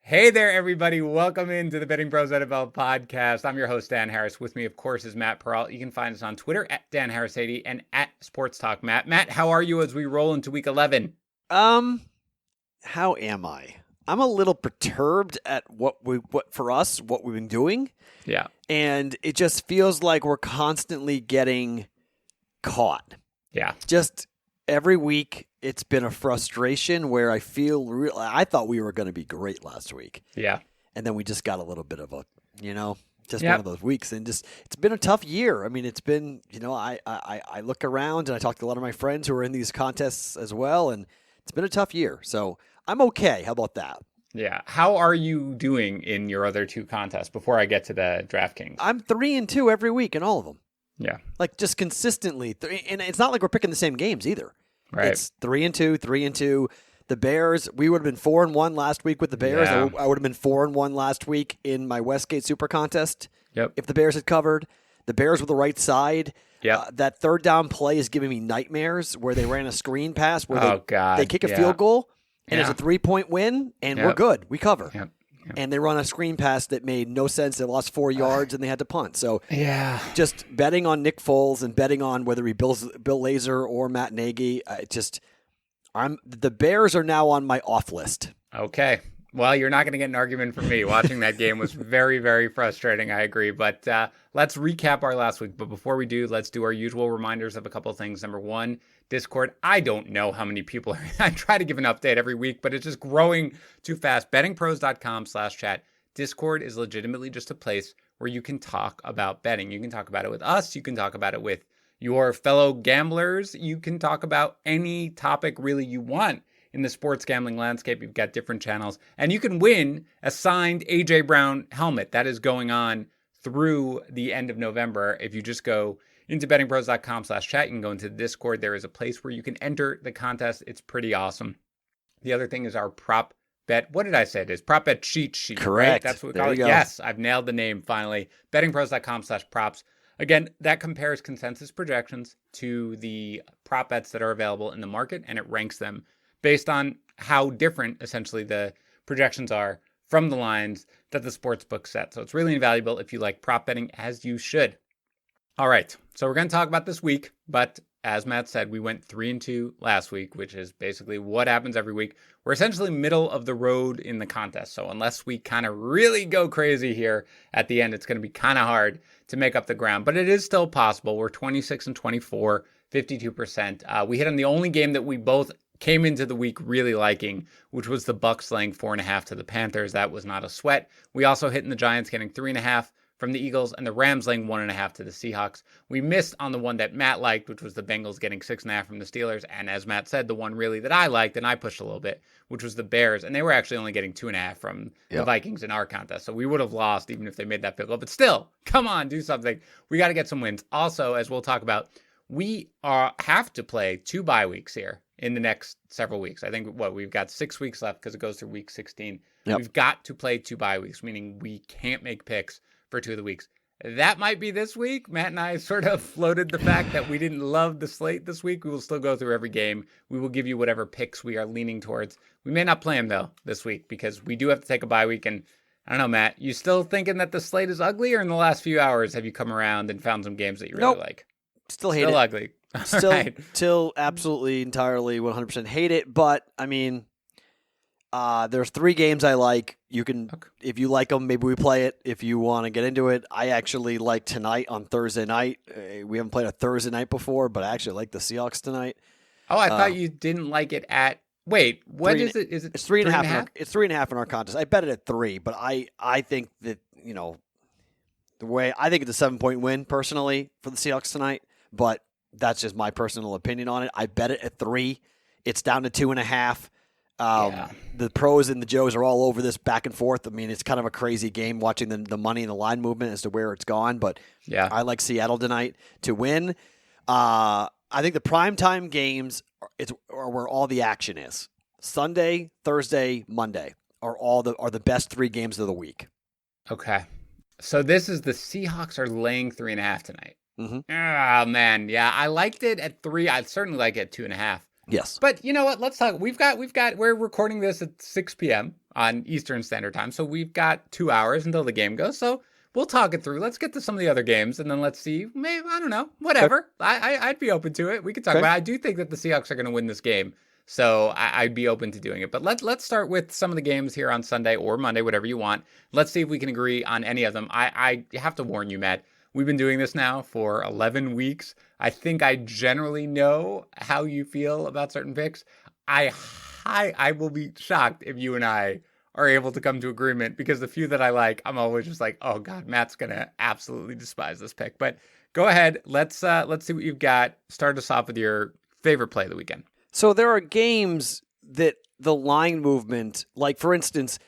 Hey there, everybody. Welcome into the BettingPros NFL podcast. I'm your host, Dan Harris. With me, of course, is Matt Pearl. You can find us on Twitter at Dan Harris80 and at Sports Talk Matt. Matt, how are you as we roll into week 11? How am I? I'm a little perturbed at what we've been doing. Yeah. And it just feels like we're constantly getting caught. Yeah. Just every week, it's been a frustration where I feel I thought we were going to be great last week. Yeah. And then we just got a little bit of a, one of those weeks. And just, it's been a tough year. I mean, it's been, I look around and I talk to a lot of my friends who are in these contests as well. And it's been a tough year. So I'm okay. How about that? Yeah. How are you doing in your other two contests before I get to the DraftKings? I'm 3-2 every week in all of them. Yeah. Like just consistently. And it's not like we're picking the same games either. Right. It's 3-2, 3-2. The Bears, we would have been 4-1 last week with the Bears. Yeah. I would have been 4-1 last week in my Westgate Super Contest. Yep. If the Bears had covered. The Bears were the right side. Yep. That third down play is giving me nightmares where they ran a screen pass where they kick a Yeah. field goal and Yeah. it's a 3-point win and Yep. we're good. We cover. Yep. And they run a screen pass that made no sense. They lost 4 yards and they had to punt. So Yeah. just betting on Nick Foles and betting on whether he Bill Lazor or Matt Nagy, the Bears are now on my off list. Okay. Well, you're not going to get an argument from me. Watching that game was very, very frustrating. I agree. But let's recap our last week. But before we do, let's do our usual reminders of a couple of things. Number one, Discord. I don't know how many people are. I try to give an update every week, but it's just growing too fast. BettingPros.com/chat. Discord is legitimately just a place where you can talk about betting. You can talk about it with us. You can talk about it with your fellow gamblers. You can talk about any topic really you want in the sports gambling landscape. You've got different channels, and you can win a signed AJ Brown helmet. That is going on through the end of November. If you just go into bettingpros.com/chat, you can go into the Discord. There is a place where you can enter the contest. It's pretty awesome. The other thing is our prop bet. What did I say it is? Prop bet cheat sheet. Correct. Right? That's what we call it. Go. Yes, I've nailed the name finally. Bettingpros.com/props. Again, that compares consensus projections to the prop bets that are available in the market, and it ranks them based on how different, essentially, the projections are from the lines that the sports book set. So it's really invaluable if you like prop betting, as you should. All right, so we're going to talk about this week, but as Matt said, we went 3-2 last week, which is basically what happens every week. We're essentially middle of the road in the contest. So unless we kind of really go crazy here at the end, it's going to be kind of hard to make up the ground, but it is still possible. We're 26-24, 52%. We hit on the only game that we both came into the week really liking, which was the Bucs laying 4.5 to the Panthers. That was not a sweat. We also hit in the Giants getting 3.5 from the Eagles and the Rams laying 1.5 to the Seahawks. We missed on the one that Matt liked, which was the Bengals getting 6.5 from the Steelers. And as Matt said, the one really that I liked and I pushed a little bit, which was the Bears. And they were actually only getting 2.5 from the Vikings in our contest. So we would have lost even if they made that field goal. But still, come on, do something. We got to get some wins. Also, as we'll talk about, we have to play 2 bye weeks here in the next several weeks. I think we've got 6 weeks left because it goes through week 16. Yep. We've got to play 2 bye weeks, meaning we can't make picks for 2 of the weeks. That might be this week. Matt and I sort of floated the fact that we didn't love the slate this week. We will still go through every game. We will give you whatever picks we are leaning towards. We may not play them, though, this week because we do have to take a bye week. And I don't know, Matt, you still thinking that the slate is ugly, or in the last few hours have you come around and found some games that you really like? Still hate it. Still ugly. Still absolutely, entirely, 100% hate it. But, I mean, there's 3 games I like. You can, if you like them, maybe we play it. If you want to get into it, I actually like tonight on Thursday night. We haven't played a Thursday night before, but I actually like the Seahawks tonight. Oh, I thought you didn't like it at. Wait, what is it? Is it? It's 3.5. It's 3.5 in our contest. I bet it at 3, but I think that the way I think it's a 7-point win personally for the Seahawks tonight. But that's just my personal opinion on it. I bet it at 3. It's down to 2.5. The pros and the Joes are all over this back and forth. I mean, it's kind of a crazy game watching the money and the line movement as to where it's gone. But yeah, I like Seattle tonight to win. I think the primetime games are where all the action is. Sunday, Thursday, Monday are the best 3 games of the week. Okay, so this is the Seahawks are laying 3.5 tonight. Mm-hmm. Oh man, yeah, I liked it at 3. I'd certainly like it at 2.5. Yes. But you know what? Let's talk. We're recording this at 6 p.m. on Eastern Standard Time. So we've got 2 hours until the game goes. So we'll talk it through. Let's get to some of the other games and then let's see. Maybe, I don't know, whatever. I'd be open to it. We could talk about it. I do think that the Seahawks are going to win this game. So I'd be open to doing it. But let's start with some of the games here on Sunday or Monday, whatever you want. Let's see if we can agree on any of them. I have to warn you, Matt. We've been doing this now for 11 weeks. I think I generally know how you feel about certain picks. I will be shocked if you and I are able to come to agreement because the few that I like, I'm always just like, oh God, Matt's gonna absolutely despise this pick. But go ahead, let's see what you've got. Start us off with your favorite play of the weekend. So there are games that the line movement, like for instance,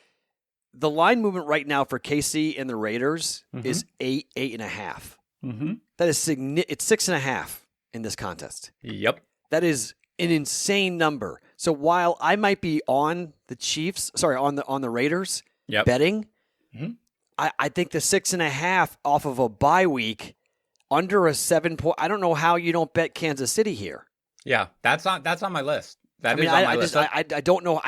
the line movement right now for KC and the Raiders is 8.5. Mm-hmm. That is it's 6.5 in this contest. Yep. That is an insane number. So while I might be on the Chiefs, on the Raiders betting, I think the 6.5 off of a bye week under a 7 point. I don't know how you don't bet Kansas City here. Yeah, that's on my list. That is on my list. I don't know.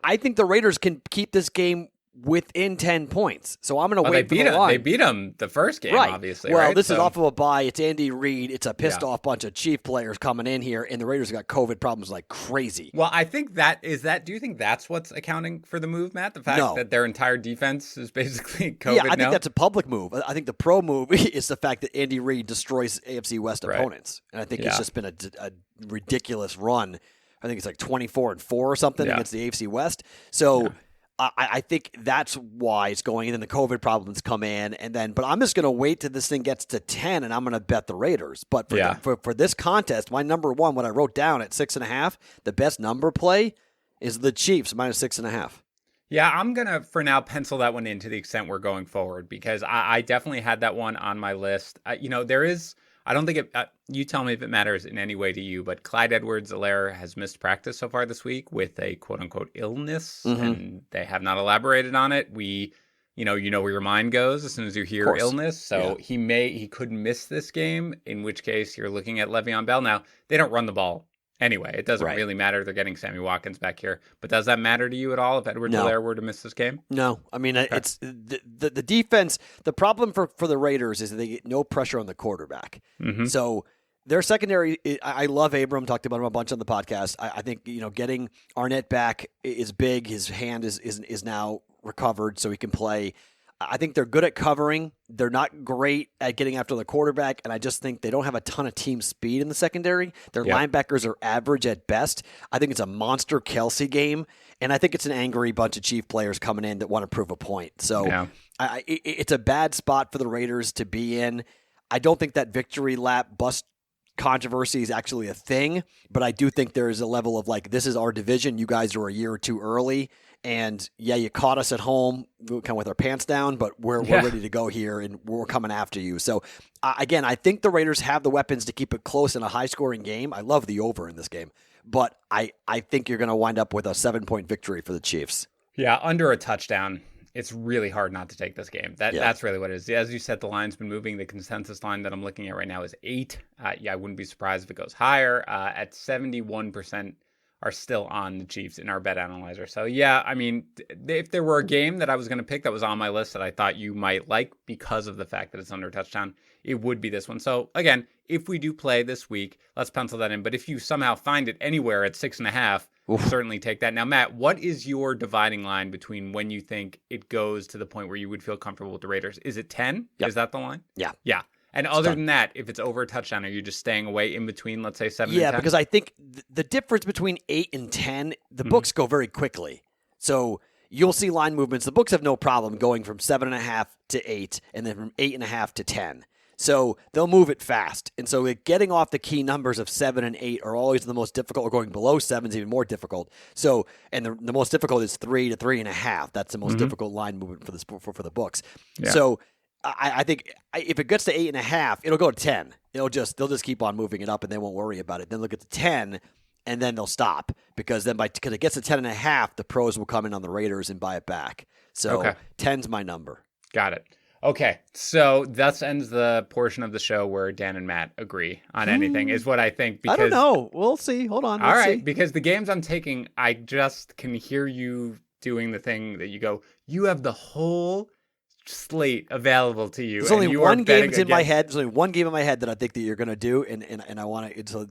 I think the Raiders can keep this game within 10 points. So I'm going to wait for the line. They beat them the first game, obviously. Well, right? this is off of a bye. It's Andy Reid. It's a pissed off bunch of Chief players coming in here, and the Raiders have got COVID problems like crazy. Well, I think do you think that's what's accounting for the move, Matt? The fact that their entire defense is basically COVID I think that's a public move. I think the pro move is the fact that Andy Reid destroys AFC West opponents. And I think it's just been a ridiculous run. I think it's like 24-4 or something against the AFC West. So I think that's why it's going. And then the COVID problems come in. But I'm just going to wait till this thing gets to 10 and I'm going to bet the Raiders. But for this contest, my number one, what I wrote down at 6.5, the best number play is the Chiefs minus 6.5. Yeah, I'm going to, for now, pencil that one in to the extent we're going forward because I definitely had that one on my list. There is, I don't think it, you tell me if it matters in any way to you, but Clyde Edwards-Helaire has missed practice so far this week with a quote-unquote illness, and they have not elaborated on it. You know where your mind goes as soon as you hear illness, so he could miss this game, in which case you're looking at Le'Veon Bell. Now, they don't run the ball anyway. It doesn't really matter. They're getting Sammy Watkins back here. But does that matter to you at all if Edwards-Helaire were to miss this game? No. I mean, it's the defense. The problem for the Raiders is that they get no pressure on the quarterback. Mm-hmm. So their secondary, I love Abram. Talked about him a bunch on the podcast. I think, getting Arnett back is big. His hand is now recovered so he can play. I think they're good at covering. They're not great at getting after the quarterback, and I just think they don't have a ton of team speed in the secondary. Their linebackers are average at best. I think it's a monster Kelsey game, and I think it's an angry bunch of Chief players coming in that want to prove a point. So it's a bad spot for the Raiders to be in. I don't think that victory lap bust controversy is actually a thing, but I do think there is a level of this is our division. You guys are a year or two early. And you caught us at home, kind of with our pants down, but we're ready to go here, and we're coming after you. So, again, I think the Raiders have the weapons to keep it close in a high-scoring game. I love the over in this game, but I think you're going to wind up with a 7-point victory for the Chiefs. Yeah, under a touchdown. It's really hard not to take this game. That's really what it is. As you said, the line's been moving. The consensus line that I'm looking at right now is 8. I wouldn't be surprised if it goes higher. At 71%. Are still on the Chiefs in our bet analyzer. So, I mean, if there were a game that I was going to pick that was on my list that I thought you might like because of the fact that it's under a touchdown, it would be this one. So, again, if we do play this week, let's pencil that in. But if you somehow find it anywhere at 6.5, certainly take that. Now, Matt, what is your dividing line between when you think it goes to the point where you would feel comfortable with the Raiders? Is it 10? Yep. Is that the line? Yeah. Yeah. And other than that, if it's over a touchdown, are you just staying away in between, let's say, 7 and 10? Yeah, because I think the difference between 8 and 10, the books go very quickly. So you'll see line movements. The books have no problem going from 7.5 to 8, and then from 8.5 to 10. So they'll move it fast. And so getting off the key numbers of 7 and 8 are always the most difficult, or going below 7 is even more difficult. So, and the most difficult is 3 to 3.5. That's the most difficult line movement for the books. Yeah. So I think if it gets to 8.5, it'll go to 10. They'll just keep on moving it up, and they won't worry about it. Then they'll get to 10, and then they'll stop, because it gets to 10.5, the pros will come in on the Raiders and buy it back. So 10's my number. Got it. Okay, so thus ends the portion of the show where Dan and Matt agree on anything, is what I think. I don't Because, know. We'll see. Hold on. all Let's right, see. because the games I'm taking, I just can hear you doing the thing that you go, you have the whole slate available to you, There's and only you are one game betting that's in my against. head. There's only one game in my head that I think that you're going to do, and I want to.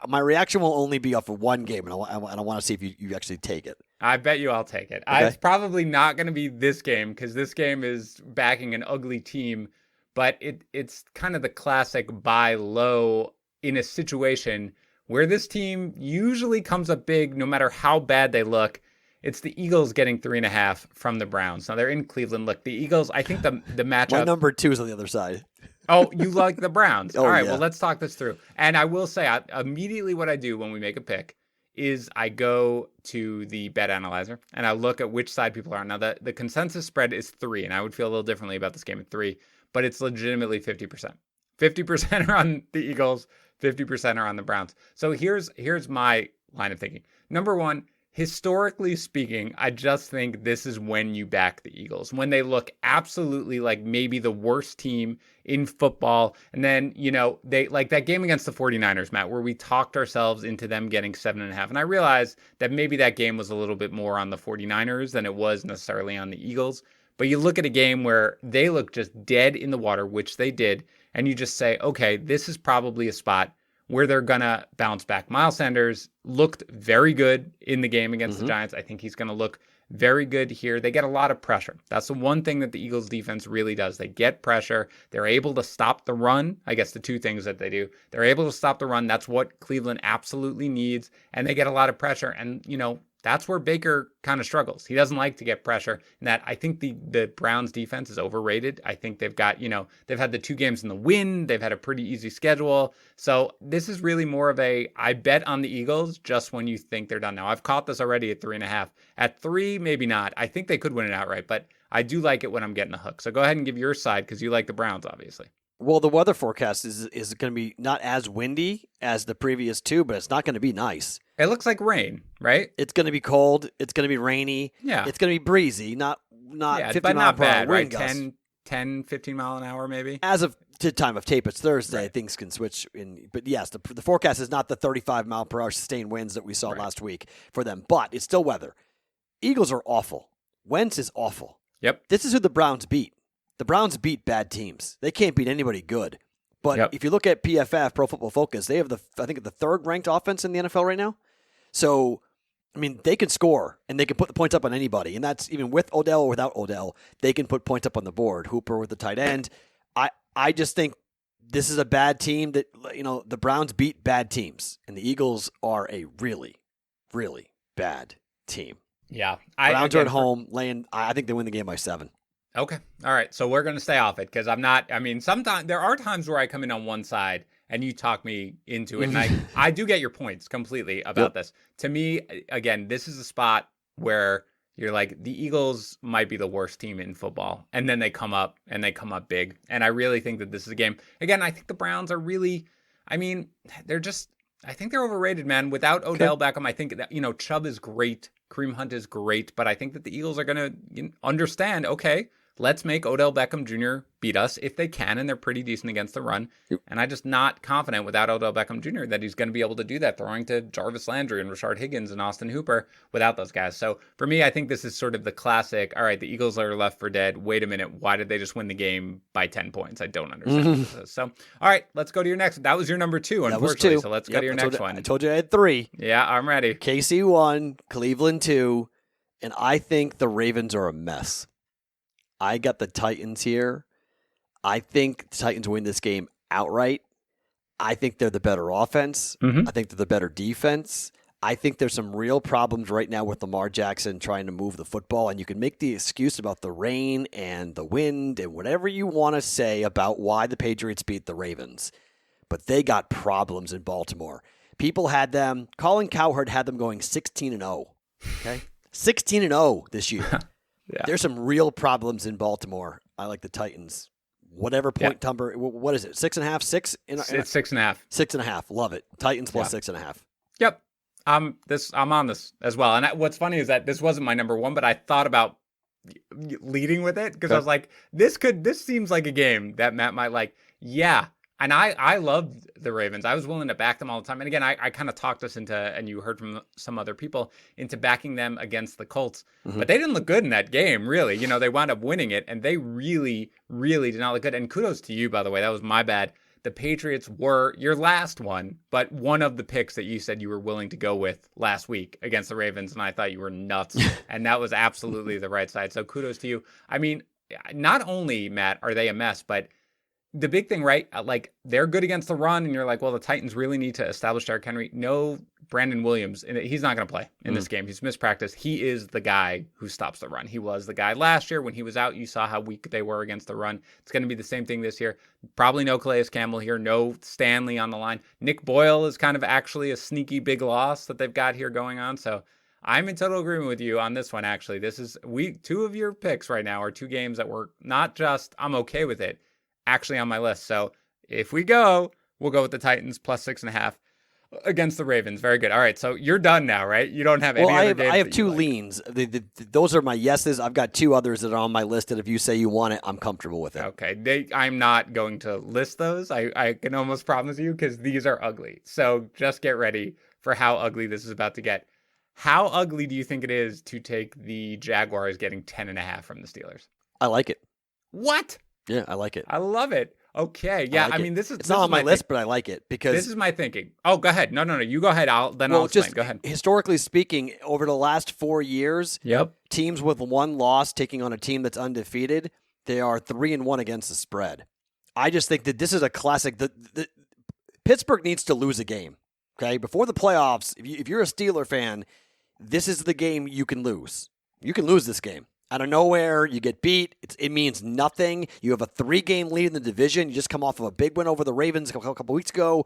My reaction will only be off of one game, and I want to see if you actually take it. I bet you I'll take it. Okay. It's probably not going to be this game because this game is backing an ugly team, but it's kind of the classic buy low in a situation where this team usually comes up big no matter how bad they look. It's the Eagles getting 3.5 from the Browns. Now they're in Cleveland. Look, the Eagles, I think the matchup. My number 2 is on the other side. Oh, you like the Browns. Oh, All right, yeah. well, let's talk this through. And I will say, immediately what I do when we make a pick is I go to the bet analyzer and I look at which side people are on. Now, the consensus spread is 3, and I would feel a little differently about this game at 3, but it's legitimately 50%. 50% are on the Eagles, 50% are on the Browns. So here's my line of thinking. Number one, historically speaking, I just think this is when you back the Eagles, when they look absolutely like maybe the worst team in football. And then, they like that game against the 49ers, Matt, where we talked ourselves into them getting 7.5. And I realized that maybe that game was a little bit more on the 49ers than it was necessarily on the Eagles. But you look at a game where they look just dead in the water, which they did, and you just say, okay, this is probably a spot where they're going to bounce back. Miles Sanders looked very good in the game against the Giants. I think he's going to look very good here. They get a lot of pressure. That's the one thing that the Eagles defense really does. They get pressure. They're able to stop the run. I guess the two things that they do. They're able to stop the run. That's what Cleveland absolutely needs. And they get a lot of pressure. And, that's where Baker kind of struggles. He doesn't like to get pressure. And that I think the Browns defense is overrated. I think they've got, they've had the 2 games in the win. They've had a pretty easy schedule. So this is really more of I bet on the Eagles just when you think they're done. Now, I've caught this already at 3.5. At 3, maybe not. I think they could win it outright, but I do like it when I'm getting a hook. So go ahead and give your side because you like the Browns, obviously. Well, the weather forecast is going to be not as windy as the previous 2, but it's not going to be nice. It looks like rain, right? It's going to be cold. It's going to be rainy. Yeah. It's going to be breezy, not 50 but mile not per hour bad, wind right? gusts. 10, 15 mile an hour maybe. As of to time of tape, it's Thursday. Right. Things can switch but yes, the forecast is not the 35 mile per hour sustained winds that we saw last week for them, but it's still weather. Eagles are awful. Wentz is awful. Yep. This is who the Browns beat. The Browns beat bad teams. They can't beat anybody good. But if you look at PFF, Pro Football Focus, they have the 3rd ranked offense in the NFL right now. So, I mean, they can score and they can put the points up on anybody. And that's even with Odell or without Odell, they can put points up on the board. Hooper with the tight end. I just think this is a bad team that, the Browns beat bad teams. And the Eagles are a really, really bad team. Yeah. Browns are at home I think they win the game by 7. Okay. All right. So we're going to stay off it because sometimes there are times where I come in on one side and you talk me into it. And I do get your points completely about this. To me, again, this is a spot where you're like, the Eagles might be the worst team in football. And then they come up big. And I really think that this is a game. Again, I think the Browns are really, I think they're overrated, man. Without Odell Beckham, I think that, Chubb is great. Kareem Hunt is great. But I think that the Eagles are going to understand, okay, let's make Odell Beckham Jr. beat us if they can, and they're pretty decent against the run. And I'm just not confident without Odell Beckham Jr. that he's going to be able to do that, throwing to Jarvis Landry and Rashard Higgins and Austin Hooper without those guys. So for me, I think this is sort of the classic, all right, the Eagles are left for dead. Wait a minute, why did they just win the game by 10 points? I don't understand what this is. So, all right, let's go to your next. That was your number 2, unfortunately. So let's go to your next one. I told you I had 3. Yeah, I'm ready. KC 1, Cleveland 2, and I think the Ravens are a mess. I got the Titans here. I think the Titans win this game outright. I think they're the better offense. I think they're the better defense. I think there's some real problems right now with Lamar Jackson trying to move the football, and you can make the excuse about the rain and the wind and whatever you want to say about why the Patriots beat the Ravens. But they got problems in Baltimore. People had them, Colin Cowherd had them going 16-0. Okay? 16-0 this year. Yeah. There's some real problems in Baltimore. I like the Titans. Whatever point number, what is it? 6.5, 6? It's 6.5. 6.5. Love it. Titans plus 6.5. Yep. I'm on this as well. And what's funny is that this wasn't my number 1, but I thought about leading with it because I was like, this seems like a game that Matt might like. Yeah. And I loved the Ravens. I was willing to back them all the time. And again, I kind of talked us into, and you heard from some other people, into backing them against the Colts. But they didn't look good in that game, really. They wound up winning it, and they really, really did not look good. And kudos to you, by the way. That was my bad. The Patriots were your last one, but one of the picks that you said you were willing to go with last week against the Ravens, and I thought you were nuts. And that was absolutely the right side. So kudos to you. I mean, not only, Matt, are they a mess, but the big thing, right? Like, they're good against the run, and you're like, well, the Titans really need to establish Derrick Henry. No, Brandon Williams, and he's not going to play in this game. He's missed practice. He is the guy who stops the run. He was the guy last year when he was out. You saw how weak they were against the run. It's going to be the same thing this year. Probably no Calais Campbell here. No Stanley on the line. Nick Boyle is kind of actually a sneaky big loss that they've got here going on. So I'm in total agreement with you on this one, actually. This is two of your picks right now are two games that were not just I'm okay with it, actually on my list. So if we go, we'll go with the Titans plus 6.5 against the Ravens. Very good. All right, so you're done now, right? You don't have any other games. I have two leans. Those are my yeses. I've got two others that are on my list that if you say you want it, I'm comfortable with it. Okay, I'm not going to list those. I can almost promise you because these are ugly. So just get ready for how ugly this is about to get. How ugly do you think it is to take the Jaguars getting 10.5 from the Steelers? I like it. What? Yeah, I like it. I love it. Okay. Yeah, I mean, this is... It's not on my list, but I like it because... This is my thinking. Oh, go ahead. No. You go ahead. I'll explain. Just go ahead. Historically speaking, over the last 4 years, yep, teams with one loss taking on a team that's undefeated, they are 3-1 against the spread. I just think that this is a classic. The Pittsburgh needs to lose a game, okay? Before the playoffs, if you're a Steeler fan, this is the game you can lose. You can lose this game. Out of nowhere, you get beat. It means nothing. You have a 3-game lead in the division. You just come off of a big win over the Ravens a couple weeks ago.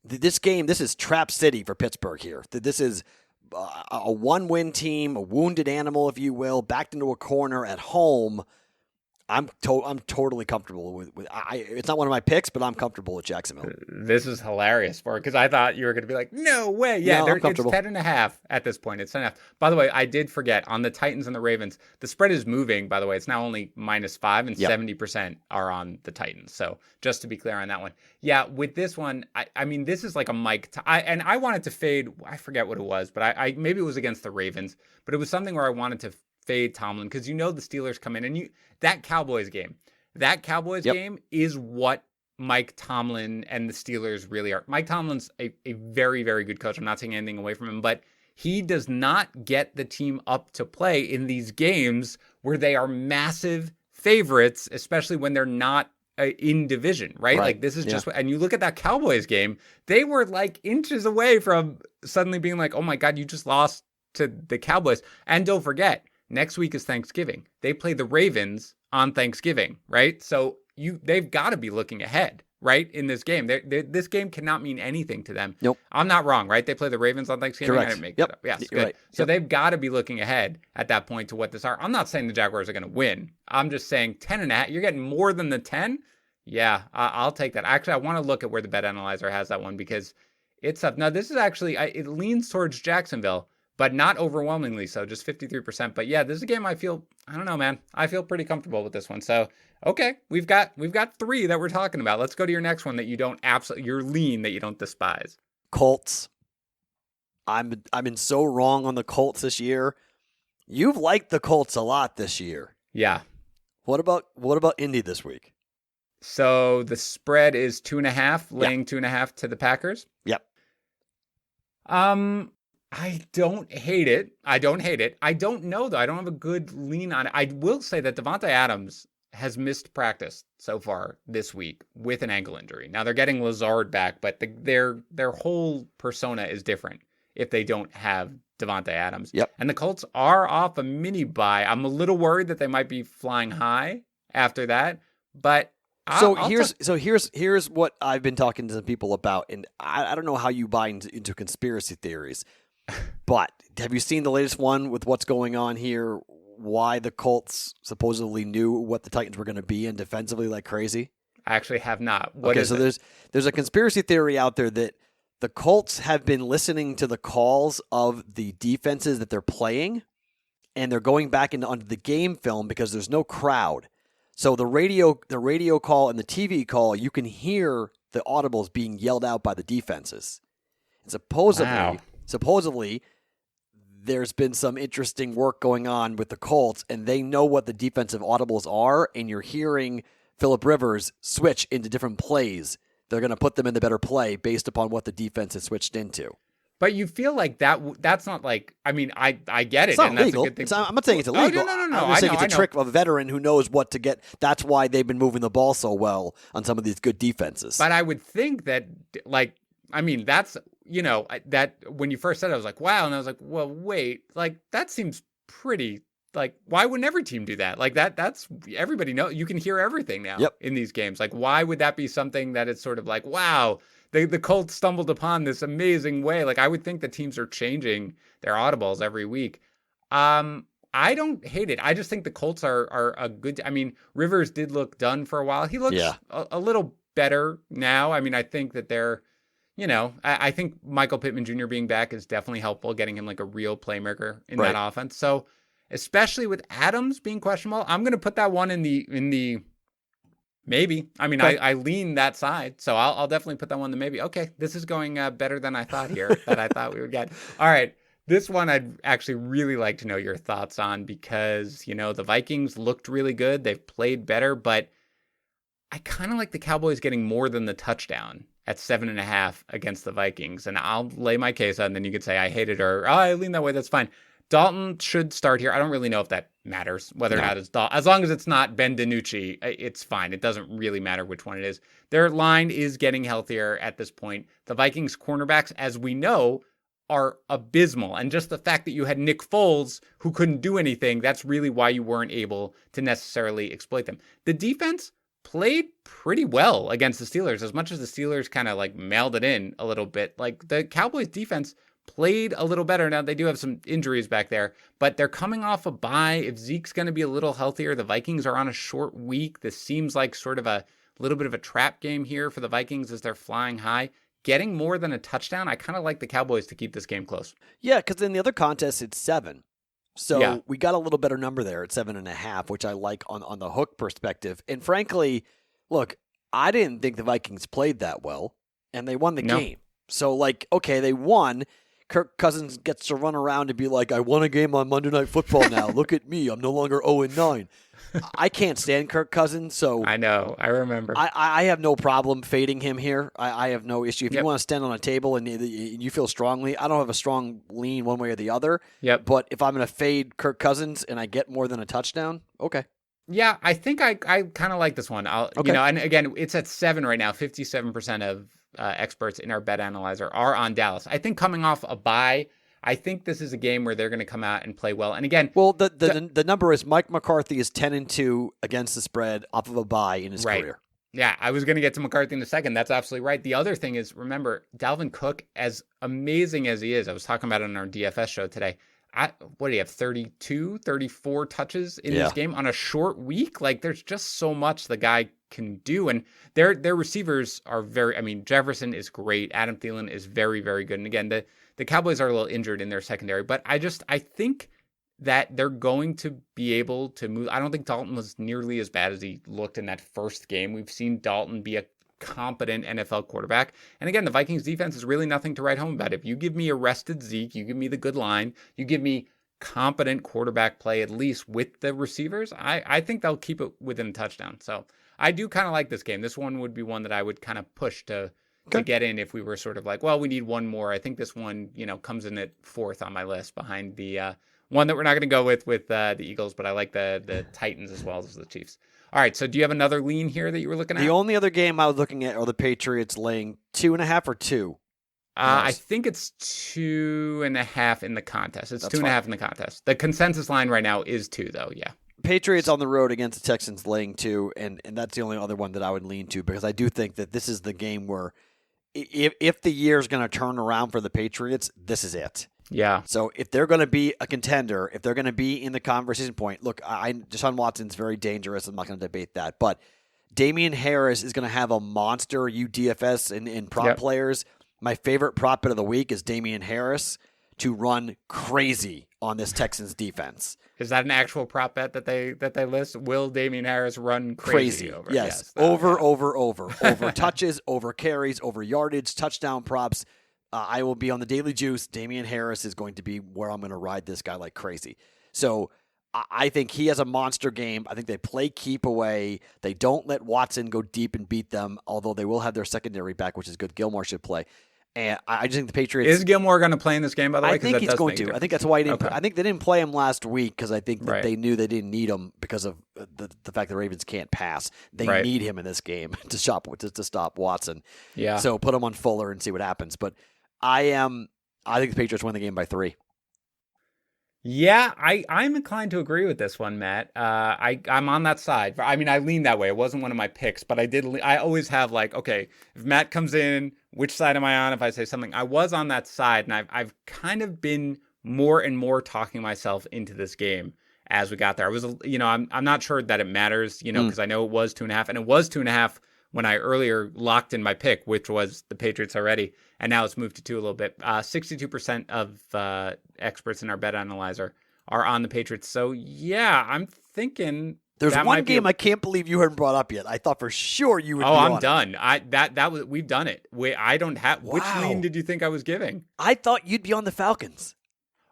This game, this is Trap City for Pittsburgh here. This is a one-win team, a wounded animal, if you will, backed into a corner at home. I'm totally comfortable with it's not one of my picks, but I'm comfortable with Jacksonville. This is hilarious for because I thought you were going to be like, no way. Yeah, no, it's 10.5 at this point. It's 10.5. By the way, I did forget on the Titans and the Ravens, the spread is moving. By the way, it's now only -5 and 70% are on the Titans. So just to be clear on that one. Yeah, with this one, I mean, this is like a Mike. I wanted to fade. I forget what it was, but I maybe it was against the Ravens, but it was something where I wanted to fade Tomlin because the Steelers come in and that Cowboys game game is what Mike Tomlin and the Steelers really are. Mike Tomlin's a very, very good coach. I'm not taking anything away from him, but he does not get the team up to play in these games where they are massive favorites, especially when they're not in division, right? Like this is just, and you look at that Cowboys game, they were like inches away from suddenly being like, oh my God, you just lost to the Cowboys. And don't forget, next week is Thanksgiving. They play the Ravens on Thanksgiving, right? So they've got to be looking ahead, right? In this game, this game cannot mean anything to them. Nope. I'm not wrong, right? They play the Ravens on Thanksgiving. Correct. I didn't make that up. Yes, good. Right. So they've got to be looking ahead at that point to what this are. I'm not saying the Jaguars are going to win. I'm just saying 10.5. You're getting more than the 10. Yeah, I'll take that. Actually, I want to look at where the bet analyzer has that one because it's up. Now, this is actually it leans towards Jacksonville, but not overwhelmingly so, just 53%. But yeah, this is a game I don't know, man. I feel pretty comfortable with this one. So, okay, we've got 3 that we're talking about. Let's go to your next one that you don't you're lean that you don't despise. Colts. I've been so wrong on the Colts this year. You've liked the Colts a lot this year. Yeah. What about Indy this week? So the spread is 2.5, laying 2.5 to the Packers. Yep. I don't hate it. I don't know, though. I don't have a good lean on it. I will say that Devontae Adams has missed practice so far this week with an ankle injury. Now, they're getting Lazard back, but their whole persona is different if they don't have Devontae Adams. Yep. And the Colts are off a mini bye. I'm a little worried that they might be flying high after that, but... Here's what I've been talking to some people about, and I don't know how you buy into conspiracy theories, but have you seen the latest one with what's going on here? Why the Colts supposedly knew what the Titans were going to be and defensively like crazy? I actually have not. There's a conspiracy theory out there that the Colts have been listening to the calls of the defenses that they're playing, and they're going back onto the game film because there's no crowd. So the radio call and the TV call, you can hear the audibles being yelled out by the defenses. And supposedly, there's been some interesting work going on with the Colts, and they know what the defensive audibles are, and you're hearing Phillip Rivers switch into different plays. They're going to put them in the better play based upon what the defense has switched into. But you feel like that's not like, I mean, I get it. It's not and illegal. That's a good thing. I'm not saying it's illegal. No. I'm just saying it's a trick of a veteran who knows what to get. That's why they've been moving the ball so well on some of these good defenses. But I would think that, like, I mean, that's, that when you first said it, I was like, wow. And I was like, well, wait, like, that seems pretty, like, why wouldn't every team do that? Like, that's, everybody knows, you can hear everything now in these games. Like, why would that be something that it's sort of like, wow, the Colts stumbled upon this amazing way? Like, I would think that teams are changing their audibles every week. I don't hate it. I just think the Colts are a good, I mean, Rivers did look done for a while. He looks a little better now. I mean, I think that they're, I think Michael Pittman Jr. being back is definitely helpful, getting him like a real playmaker in that offense. So especially with Adams being questionable, I'm going to put that one in the maybe. I mean, I lean that side, so I'll definitely put that one in the maybe. Okay, this is going better than I thought here, that I thought we would get. All right, this one I'd actually really like to know your thoughts on because, the Vikings looked really good. They've played better, but I kind of like the Cowboys getting more than the touchdown at 7.5 against the Vikings. And I'll lay my case out, and then you could say I hate it or I lean that way. That's fine. Dalton should start here. I don't really know if that matters, whether or not it's Dalton. As long as it's not Ben DiNucci, it's fine. It doesn't really matter which one it is. Their line is getting healthier at this point. The Vikings cornerbacks, as we know, are abysmal. And just the fact that you had Nick Foles, who couldn't do anything, that's really why you weren't able to necessarily exploit them. The defense played pretty well against the Steelers, as much as the Steelers kind of like mailed it in a little bit. Like the Cowboys defense played a little better. Now they do have some injuries back there, but they're coming off a bye. If Zeke's going to be a little healthier, the Vikings are on a short week. This seems like sort of a little bit of a trap game here for the Vikings as they're flying high. Getting more than a touchdown, I kind of like the Cowboys to keep this game close. Yeah, because in the other contest, it's 7. So we got a little better number there at 7.5, which I like on the hook perspective. And frankly, look, I didn't think the Vikings played that well, and they won the game. So, like, okay, they won. Kirk Cousins gets to run around and be like, I won a game on Monday Night Football now. Look at me. I'm no longer 0-9. I can't stand Kirk Cousins, so I know. I remember. I have no problem fading him here. I have no issue. If you want to stand on a table and you feel strongly, I don't have a strong lean one way or the other. Yep. But if I'm going to fade Kirk Cousins and I get more than a touchdown, okay. Yeah, I think I kind of like this one. And again, it's at 7 right now. 57% of experts in our bet analyzer are on Dallas. I think coming off a bye, I think this is a game where they're going to come out and play well. And again, well, the number is Mike McCarthy is 10-2 against the spread off of a bye in his career. Yeah, I was going to get to McCarthy in a second. That's absolutely right. The other thing is, remember, Dalvin Cook, as amazing as he is, I was talking about it on our DFS show today. What do you have, 32, 34 touches in this game on a short week? Like, there's just so much the guy can do. And their receivers are Jefferson is great. Adam Thielen is very, very good. And again, the Cowboys are a little injured in their secondary, but I think that they're going to be able to move. I don't think Dalton was nearly as bad as he looked in that first game. We've seen Dalton be a competent NFL quarterback. And again, the Vikings defense is really nothing to write home about. If you give me a rested Zeke, you give me the good line, you give me competent quarterback play, at least with the receivers, I think they'll keep it within a touchdown. So I do kind of like this game. This one would be one that I would kind of push to get in if we were sort of like, well, we need one more. I think this one, comes in at 4th on my list behind the one that we're not going to go with the Eagles, but I like the Titans as well as the Chiefs. All right, so do you have another lean here that you were looking at? The only other game I was looking at are the Patriots laying 2.5 or 2. I think it's 2.5 in the contest. It's 2.5 in the contest. The consensus line right now is 2, though. Yeah. Patriots on the road against the Texans laying 2, and that's the only other one that I would lean to because I do think that this is the game where if the year is going to turn around for the Patriots, this is it. Yeah. So if they're going to be a contender, if they're going to be in the conversation point, look, Deshaun Watson's very dangerous. I'm not going to debate that. But Damian Harris is going to have a monster UDFS and prop players. My favorite prop bet of the week is Damian Harris to run crazy on this Texans defense. Is that an actual prop bet that they list? Will Damian Harris run crazy over? Yes. No, over. Over touches, over carries, over yardage, touchdown props. I will be on the Daily Juice. Damian Harris is going to be where I'm going to ride this guy like crazy. So I think he has a monster game. I think they play keep away. They don't let Watson go deep and beat them, although they will have their secondary back, which is good. Gilmore should play. And I just think the Patriots. Is Gilmore going to play in this game, by the way? I think he's going to. I think that's why he didn't. Okay. I think they didn't play him last week because I think that they knew they didn't need him because of the fact the Ravens can't pass. They need him in this game to stop Watson. Yeah. So put him on Fuller and see what happens. But I think the Patriots win the game by 3. Yeah, I'm inclined to agree with this one, Matt. I'm on that side. I mean, I lean that way. It wasn't one of my picks, but I always have like, okay, if Matt comes in, which side am I on? If I say something, I was on that side, and I've kind of been more and more talking myself into this game as we got there. I was, I'm not sure that it matters, because I know it was 2.5, and it was 2.5 when I earlier locked in my pick, which was the Patriots already, and now it's moved to 2 a little bit. 62% of experts in our bet analyzer are on the Patriots. So yeah, I'm thinking there's one game I can't believe you haven't brought up yet. I thought for sure you would. Oh, I'm done. We've done it. I don't have. Wow. Which lean did you think I was giving? I thought you'd be on the Falcons.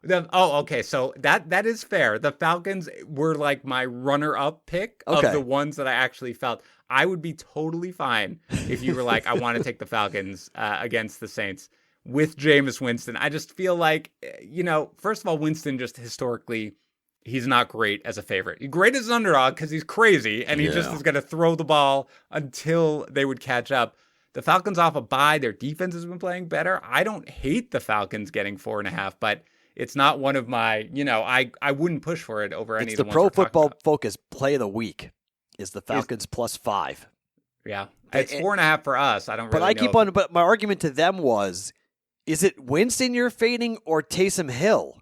Okay. So that is fair. The Falcons were like my runner-up pick of the ones that I actually felt. I would be totally fine if you were like, I want to take the Falcons against the Saints with Jameis Winston. I just feel like, first of all, Winston just historically, he's not great as a favorite. He's great as an underdog because he's crazy, and he just is going to throw the ball until they would catch up. The Falcons off a bye. Their defense has been playing better. I don't hate the Falcons getting 4.5, but it's not one of my, I wouldn't push for it over any of the ones Pro Football Focus play of the week is the Falcons plus 5. Yeah. It's 4.5 for us. I don't really know. But my argument to them was, is it Winston you're fading or Taysom Hill?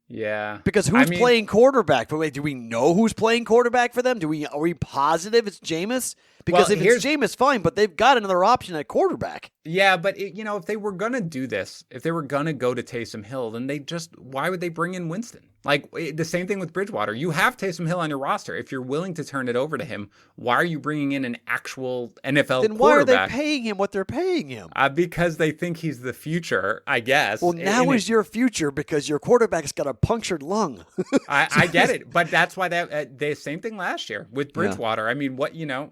Yeah. Because who's playing quarterback? But wait, do we know who's playing quarterback for them? Are we positive it's Jameis? Because if it's Jameis, fine, but they've got another option at quarterback. Yeah, but if they were going to do this, if they were going to go to Taysom Hill, then why would they bring in Winston? Like the same thing with Bridgewater. You have Taysom Hill on your roster. If you're willing to turn it over to him, why are you bringing in an actual NFL quarterback? Then why are they paying him what they're paying him? Because they think he's the future, I guess. Well, now is your future because your quarterback's got a punctured lung. I get it, but that's why they same thing last year with Bridgewater. Yeah. I mean,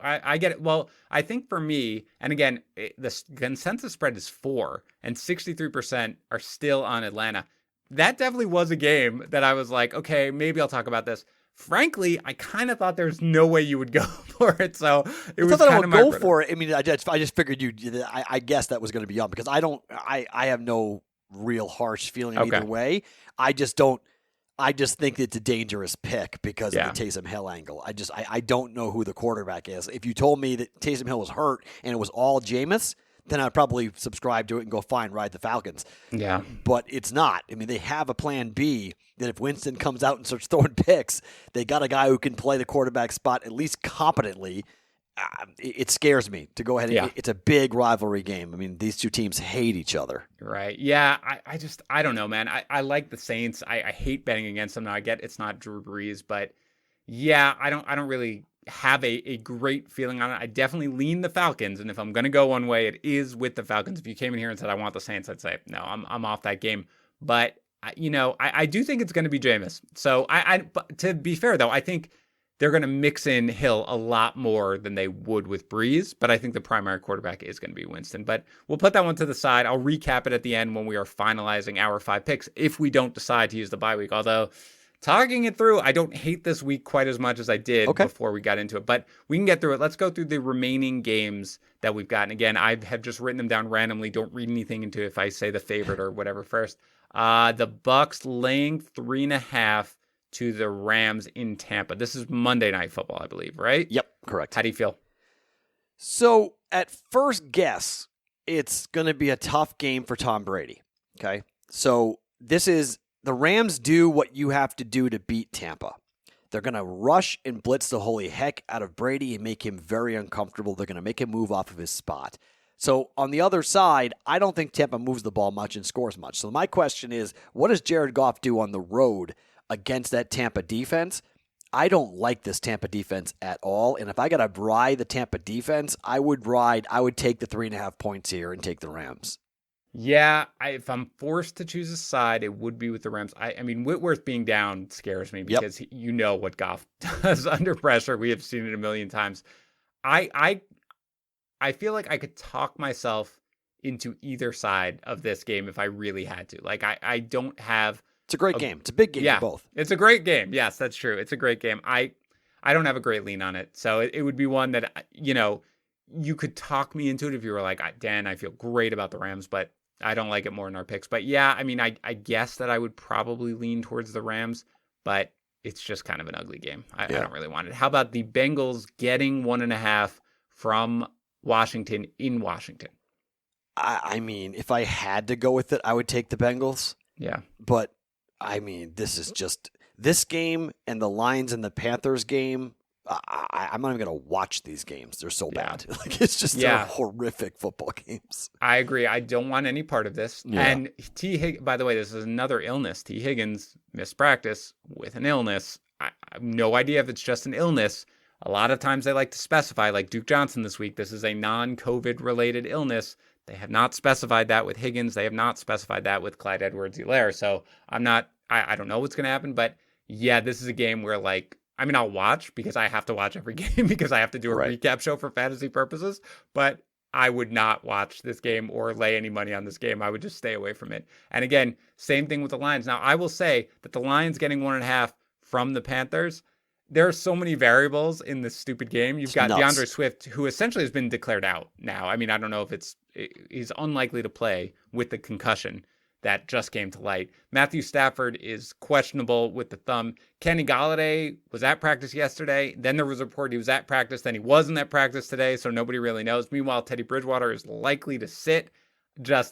I get it. Well, I think for me, and again, the consensus spread is 4, and 63% are still on Atlanta. That definitely was a game that I was like, okay, maybe I'll talk about this. Frankly, I kind of thought there's no way you would go for it, so it was kind of my go for it. I mean, I just figured I guessed that was going to be on because I have no real harsh feeling either way. I just think it's a dangerous pick because of the Taysom Hill angle. I don't know who the quarterback is. If you told me that Taysom Hill was hurt and it was all Jameis, then I'd probably subscribe to it and go, fine, ride the Falcons. Yeah. But it's not. I mean, they have a plan B that if Winston comes out and starts throwing picks, they got a guy who can play the quarterback spot at least competently. It scares me to go ahead and it's a big rivalry game. I mean, these two teams hate each other. Right. Yeah. I don't know, man. I like the Saints. I hate betting against them. Now I get it's not Drew Brees, but yeah, I don't really have a great feeling on it. I definitely lean the Falcons, and if I'm going to go one way, it is with the Falcons. If you came in here and said I want the Saints, I'd say no, I'm off that game. But I do think it's going to be Jameis. So but to be fair though, I think they're going to mix in Hill a lot more than they would with Breeze, but I think the primary quarterback is going to be Winston. But we'll put that one to the side. I'll recap it at the end when we are finalizing our 5 picks if we don't decide to use the bye week. Although, talking it through, I don't hate this week quite as much as I did before we got into it, but we can get through it. Let's go through the remaining games that we've got. And again, I have just written them down randomly. Don't read anything into if I say the favorite or whatever first. The Bucks laying 3.5 to the Rams in Tampa. This is Monday Night Football, I believe, right? Yep, correct. How do you feel? So at first guess, it's going to be a tough game for Tom Brady. Okay. So the Rams do what you have to do to beat Tampa. They're going to rush and blitz the holy heck out of Brady and make him very uncomfortable. They're going to make him move off of his spot. So on the other side, I don't think Tampa moves the ball much and scores much. So my question is, what does Jared Goff do on the road against that Tampa defense? I don't like this Tampa defense at all. And if I got to ride the Tampa defense, I would take the 3.5 points here and take the Rams. Yeah, if I'm forced to choose a side, it would be with the Rams. I mean, Whitworth being down scares me because you know what Goff does under pressure. We have seen it a million times. I feel like I could talk myself into either side of this game if I really had to. Like, I don't have... It's a great game. It's a big game for both. It's a great game. Yes, that's true. It's a great game. I don't have a great lean on it. So it would be one that, you could talk me into it if you were like, Dan, I feel great about the Rams, but I don't like it more in our picks. But yeah, I mean, I guess that I would probably lean towards the Rams, but it's just kind of an ugly game. I don't really want it. How about the Bengals getting 1.5 from Washington in Washington? I mean, if I had to go with it, I would take the Bengals. Yeah. But, I mean, this game and the Lions and the Panthers game, I'm not even going to watch these games. They're so bad. Like, it's just they're horrific football games. I agree. I don't want any part of this. Yeah. And by the way, this is another illness. T. Higgins missed practice with an illness. I have no idea if it's just an illness. A lot of times they like to specify, like Duke Johnson this week, this is a non-COVID related illness. They have not specified that with Higgins. They have not specified that with Clyde Edwards-Helaire. So I don't know what's going to happen. But yeah, this is a game where I'll watch because I have to watch every game because I have to do a recap show for fantasy purposes. But I would not watch this game or lay any money on this game. I would just stay away from it. And again, same thing with the Lions. Now, I will say that the Lions getting 1.5 from the Panthers, there are so many variables in this stupid game. You've got DeAndre Swift, who essentially has been declared out now. I mean, I don't know if he's unlikely to play with the concussion that just came to light. Matthew Stafford is questionable with the thumb. Kenny Golladay was at practice yesterday. Then there was a report he was at practice. Then he wasn't at practice today, so nobody really knows. Meanwhile, Teddy Bridgewater is likely to sit.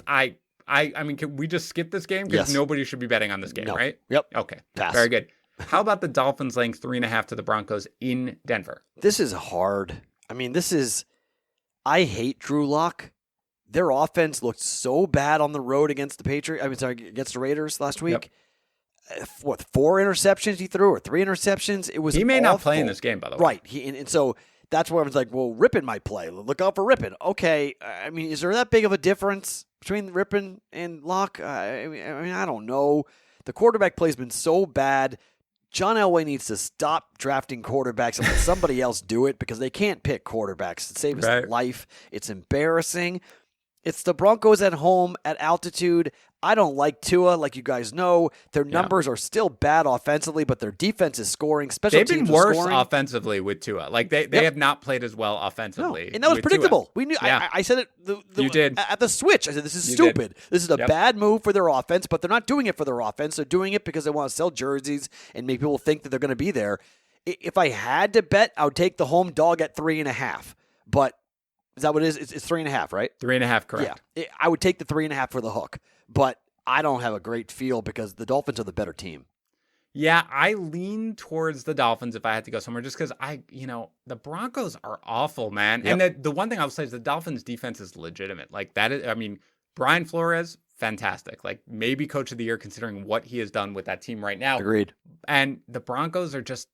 I mean, can we just skip this game? Because nobody should be betting on this game, right? Yep. Okay. Pass. Very good. How about the Dolphins laying 3.5 to the Broncos in Denver? This is hard. I mean, I hate Drew Lock. Their offense looked so bad on the road against the Patriots. Against the Raiders last week. Yep. 4 interceptions he threw or 3 interceptions? It was He may awful. not play in this game, by the way. Right. And so that's where I was like, well, Rippon might play. Look out for Rippon. Okay. I mean, is there that big of a difference between Rippon and Lock? I mean, I don't know. The quarterback play has been so bad. John Elway needs to stop drafting quarterbacks and let somebody else do it because they can't pick quarterbacks. It saves his life. It's embarrassing. It's the Broncos at home at altitude. I don't like Tua, like you guys know. Their numbers are still bad offensively, but their defense is scoring. They've been worse offensively with Tua. Like they have not played as well offensively. No. And that was predictable. Tua. We knew. I said it. You did at the switch. I said this is stupid. This is a bad move for their offense, but they're not doing it for their offense. They're doing it because they want to sell jerseys and make people think that they're going to be there. If I had to bet, I would take the home dog at 3.5. But is that what it is? It's 3.5, right? 3.5, correct. Yeah, I would take the 3.5 for the hook, but I don't have a great feel because the Dolphins are the better team. Yeah, I lean towards the Dolphins if I had to go somewhere, just because the Broncos are awful, man. Yep. And the one thing I will say is the Dolphins defense is legitimate. Like that is, I mean, Brian Flores, fantastic. Like maybe coach of the year considering what he has done with that team right now. Agreed. And the Broncos are just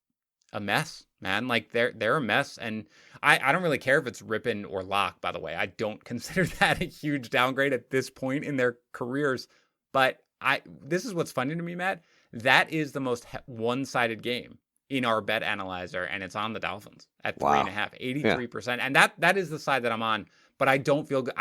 a mess, man. Like they're a mess. And I don't really care if it's Rippon or Locke, by the way. I don't consider that a huge downgrade at this point in their careers. But this is what's funny to me, Matt. That is the most one-sided game in our bet analyzer, and it's on the Dolphins at 3.5, 83%. And that is the side that I'm on. But I don't feel good.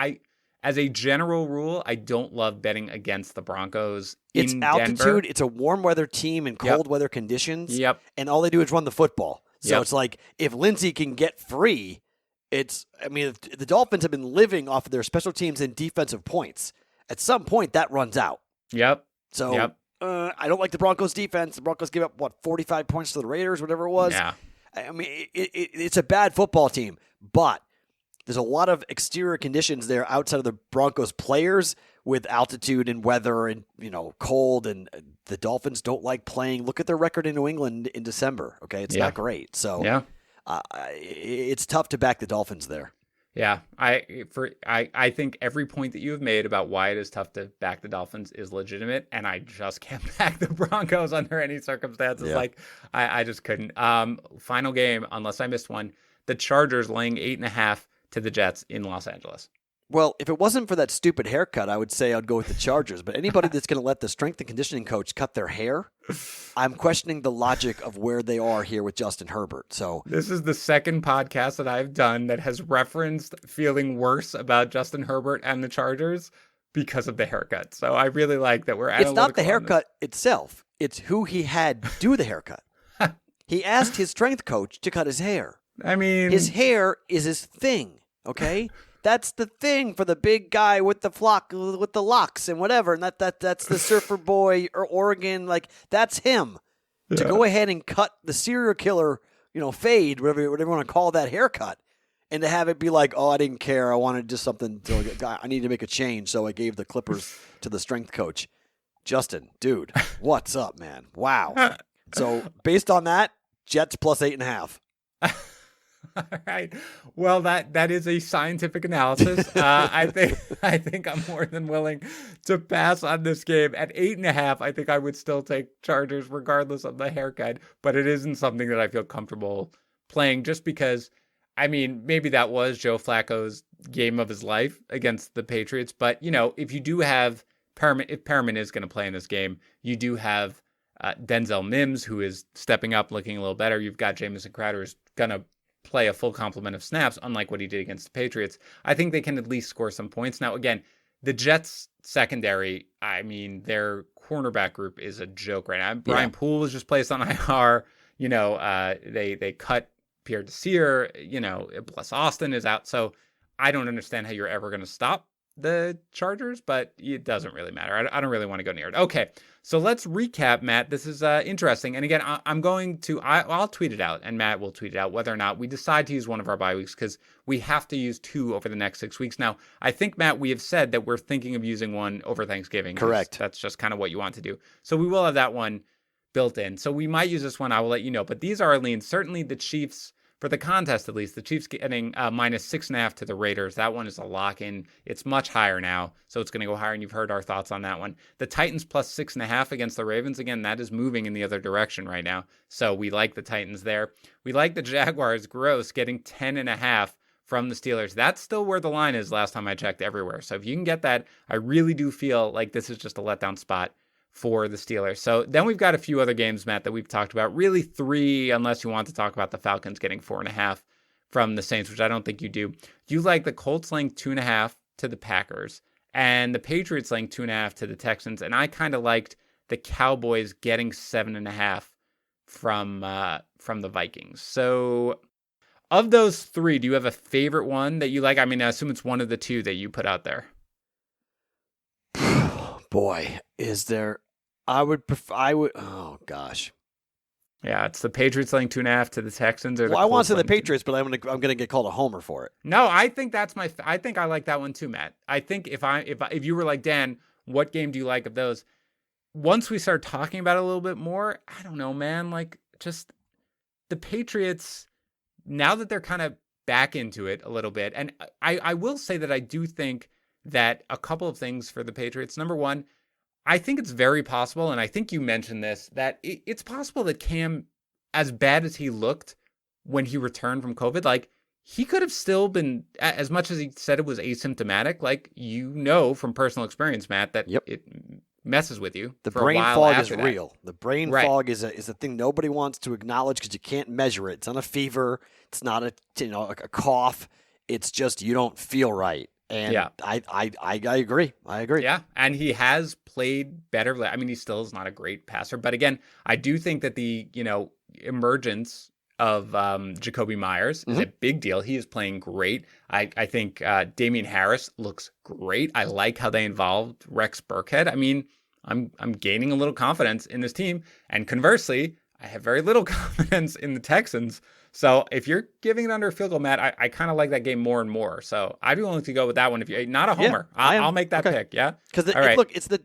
As a general rule, I don't love betting against the Broncos in It's altitude. Denver. It's a warm weather team in cold weather conditions. Yep. And all they do is run the football. So it's like if Lindsey can get free, the Dolphins have been living off of their special teams and defensive points. At some point, that runs out. Yep. So I don't like the Broncos defense. The Broncos gave up, 45 points to the Raiders, whatever it was. Yeah. I mean, it's a bad football team, but there's a lot of exterior conditions there outside of the Broncos players with altitude and weather and, cold, and the Dolphins don't like playing. Look at their record in New England in December, okay? It's not great. So it's tough to back the Dolphins there. Yeah, I think every point that you have made about why it is tough to back the Dolphins is legitimate, and I just can't back the Broncos under any circumstances. Yeah. Like I just couldn't. Final game, unless I missed one, the Chargers laying 8.5 to the Jets in Los Angeles. Well, if it wasn't for that stupid haircut, I would say I'd go with the Chargers. But anybody that's going to let the strength and conditioning coach cut their hair, I'm questioning the logic of where they are here with Justin Herbert. So This is the second podcast that I've done that has referenced feeling worse about Justin Herbert and the Chargers because of the haircut. So I really like that we're it's not the analytical on this. haircut itself. It's who he had do the haircut. He asked his strength coach to cut his hair. I mean, His hair is his thing, okay? That's the thing for the big guy with the locks and whatever. And that's the surfer boy or Oregon. Like, that's him. To Yeah. go ahead and cut the serial killer, fade, whatever you want to call that haircut. And to have it be like, oh, I didn't care. I wanted just something. I need to make a change. So I gave the clippers to the strength coach. Justin, dude, what's up, man? Wow. So based on that, Jets plus 8.5. All right. Well, that is a scientific analysis. I think I'm more than willing to pass on this game at 8.5. I think I would still take Chargers regardless of the haircut, but it isn't something that I feel comfortable playing just because. I mean, maybe that was Joe Flacco's game of his life against the Patriots, but if you do have if Perriman is going to play in this game, you do have Denzel Mims, who is stepping up, looking a little better. You've got Jamison Crowder, who's going to play a full complement of snaps, unlike what he did against the Patriots. I think they can at least score some points. Now, again, the Jets secondary, I mean, their cornerback group is a joke right now. Brian Poole was just placed on IR. They cut Pierre Desir. Bless Austin is out. So I don't understand how you're ever going to stop the Chargers, but it doesn't really matter. I don't really want to go near it. Okay, so let's recap, Matt. This is interesting. And again, I'll tweet it out, and Matt will tweet it out whether or not we decide to use one of our bye weeks, because we have to use 2 over the next 6 weeks. Now, I think, Matt, we have said that we're thinking of using one over Thanksgiving. Correct. That's just kind of what you want to do. So we will have that one built in. So we might use this one. I will let you know. But these are our leans. Certainly the Chiefs, for the contest at least, the Chiefs getting minus 6.5 to the Raiders. That one is a lock-in. It's much higher now, so it's going to go higher, and you've heard our thoughts on that one. The Titans plus 6.5 against the Ravens. Again, that is moving in the other direction right now, so we like the Titans there. We like the Jaguars, gross, getting 10.5 from the Steelers. That's still where the line is last time I checked everywhere. So if you can get that, I really do feel like this is just a letdown spot for the Steelers. So then we've got a few other games, Matt, that we've talked about. Really 3, unless you want to talk about the Falcons getting 4.5 from the Saints, which I don't think you do. You like the Colts laying 2.5 to the Packers and the Patriots laying 2.5 to the Texans. And I kind of liked the Cowboys getting 7.5 from the Vikings. So of those 3, do you have a favorite one that you like? I mean, I assume it's one of the 2 that you put out there. Boy, is there. Oh gosh. Yeah, it's the Patriots laying 2.5 to the Texans. Or I want to say the Patriots, but I'm gonna get called a homer for it. No, I think I think I like that one too, Matt. I think if you were like, Dan, what game do you like of those? Once we start talking about it a little bit more, I don't know, man. Like, just the Patriots, now that they're kind of back into it a little bit, and I will say that I do think that a couple of things for the Patriots. Number one, I think it's very possible, and I think you mentioned this, that it's possible that Cam, as bad as he looked when he returned from COVID, like, he could have still been, as much as he said it was asymptomatic, like, from personal experience, Matt, that it messes with you. The for brain a while fog is after that. real. The brain fog is a thing nobody wants to acknowledge because you can't measure it. It's not a fever. It's not a cough. It's just you don't feel right. And I agree. I agree. Yeah, and he has played better. I mean, he still is not a great passer, but again, I do think that the emergence of Jacoby Myers is a big deal. He is playing great. I think Damian Harris looks great. I like how they involved Rex Burkhead. I mean, I'm gaining a little confidence in this team, and conversely, I have very little confidence in the Texans. So if you're giving it under a field goal, Matt, I kind of like that game more and more. So I'd be willing to go with that one. If you're not a homer, I'll make that pick. Yeah, because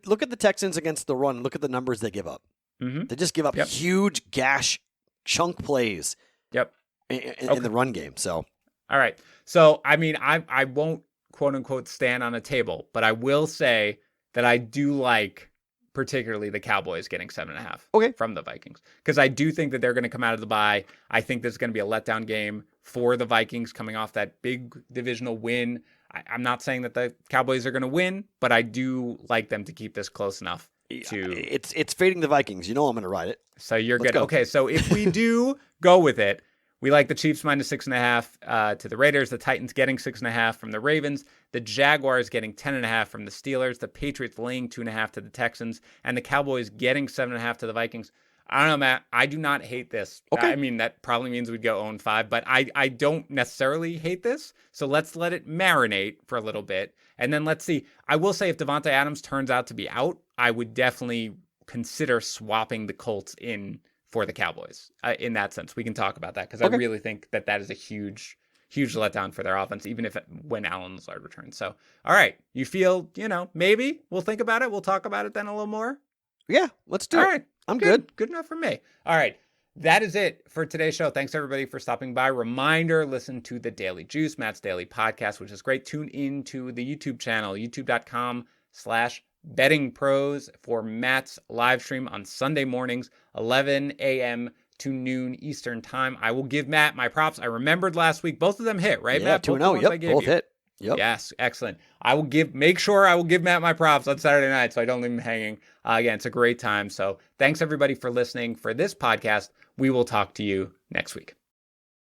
look at the Texans against the run. Look at the numbers they give up. Mm-hmm. They just give up huge gash chunk plays. Yep. In the run game. So All right. So, I mean, I won't quote unquote stand on a table, but I will say that I do like particularly the Cowboys getting 7.5 from the Vikings, because I do think that they're going to come out of the bye. I think there's going to be a letdown game for the Vikings coming off that big divisional win. I'm not saying that the Cowboys are going to win, but I do like them to keep this close enough to. It's fading the Vikings. You know I'm going to ride it. So you're Let's good. go. Okay, so if we do go with it, we like the Chiefs minus 6.5 to the Raiders, the Titans getting 6.5 from the Ravens, the Jaguars getting 10.5 from the Steelers, the Patriots laying 2.5 to the Texans, and the Cowboys getting 7.5 to the Vikings. I don't know, Matt. I do not hate this. Okay. I mean, that probably means we'd go 0-5, but I don't necessarily hate this. So let's let it marinate for a little bit, and then let's see. I will say if Devontae Adams turns out to be out, I would definitely consider swapping the Colts in for the Cowboys in that sense. We can talk about that because I really think that is a huge letdown for their offense, even if when Allen Lazard returns. So, all right, you feel, maybe we'll think about it. We'll talk about it then a little more. Yeah, let's do it. All right, I'm good. Good enough for me. All right. That is it for today's show. Thanks everybody for stopping by. Reminder, listen to the Daily Juice, Matt's Daily Podcast, which is great. Tune into the YouTube channel, youtube.com/BettingPros for Matt's live stream on Sunday mornings, 11 a.m. to noon Eastern time. I will give Matt my props. I remembered last week, both of them hit, right, Yeah, Matt? 2-0. Yep, both hit. Yep. Yes, excellent. I will make sure I will give Matt my props on Saturday night so I don't leave him hanging. Again, it's a great time. So thanks everybody for listening for this podcast. We will talk to you next week.